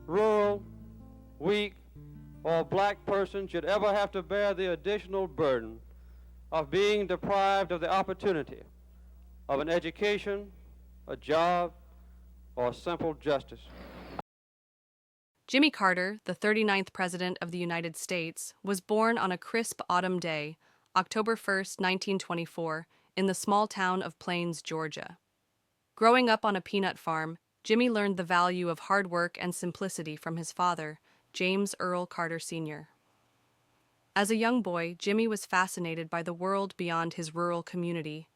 rural, weak, or black person should ever have to bear the additional burden of being deprived of the opportunity of an education, a job, or simple justice. Jimmy Carter, the 39th President of the United States, was born on a crisp autumn day, October 1st, 1924, in the small town of Plains, Georgia. Growing up on a peanut farm, Jimmy learned the value of hard work and simplicity from his father, James Earl Carter Sr. As a young boy, Jimmy was fascinated by the world beyond his rural community.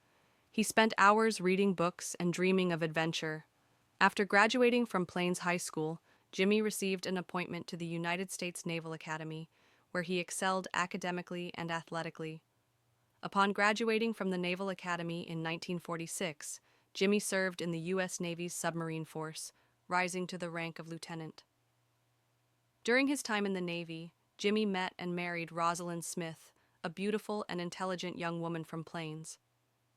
He spent hours reading books and dreaming of adventure. After graduating from Plains High School, Jimmy received an appointment to the United States Naval Academy, where he excelled academically and athletically. Upon graduating from the Naval Academy in 1946, Jimmy served in the U.S. Navy's submarine force, rising to the rank of lieutenant. During his time in the Navy, Jimmy met and married Rosalind Smith, a beautiful and intelligent young woman from Plains.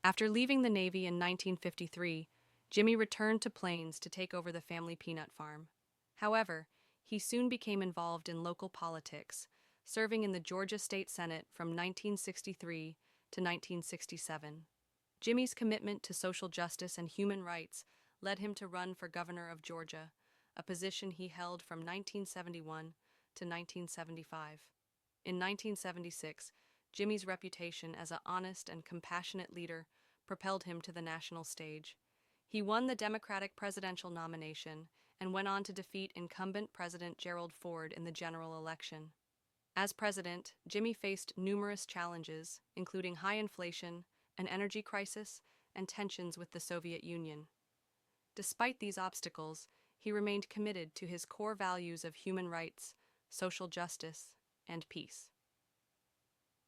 After leaving the Navy in 1953, Jimmy returned to Plains to take over the family peanut farm. However, he soon became involved in local politics, serving in the Georgia State Senate from 1963 to 1967. Jimmy's commitment to social justice and human rights led him to run for governor of Georgia, a position he held from 1971 to 1975. In 1976, Jimmy's reputation as an honest and compassionate leader propelled him to the national stage. He won the Democratic presidential nomination and went on to defeat incumbent President Gerald Ford in the general election. As president, Jimmy faced numerous challenges, including high inflation, an energy crisis, and tensions with the Soviet Union. Despite these obstacles, he remained committed to his core values of human rights, social justice, and peace.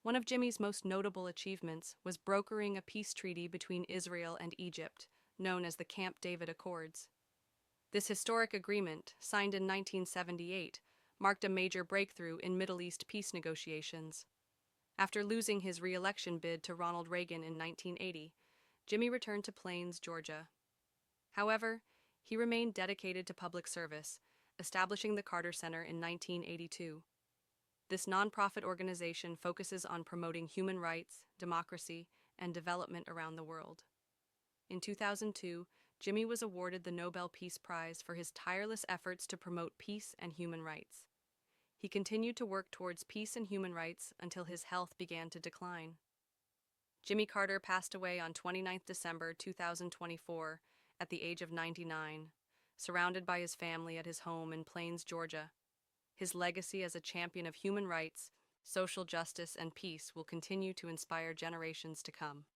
One of Jimmy's most notable achievements was brokering a peace treaty between Israel and Egypt, known as the Camp David Accords. This historic agreement, signed in 1978, marked a major breakthrough in Middle East peace negotiations. After losing his re-election bid to Ronald Reagan in 1980, Jimmy returned to Plains, Georgia. However, he remained dedicated to public service, establishing the Carter Center in 1982. This nonprofit organization focuses on promoting human rights, democracy, and development around the world. In 2002, Jimmy was awarded the Nobel Peace Prize for his tireless efforts to promote peace and human rights. He continued to work towards peace and human rights until his health began to decline. Jimmy Carter passed away on 29 December 2024 at the age of 99, surrounded by his family at his home in Plains, Georgia. His legacy as a champion of human rights, social justice, and peace will continue to inspire generations to come.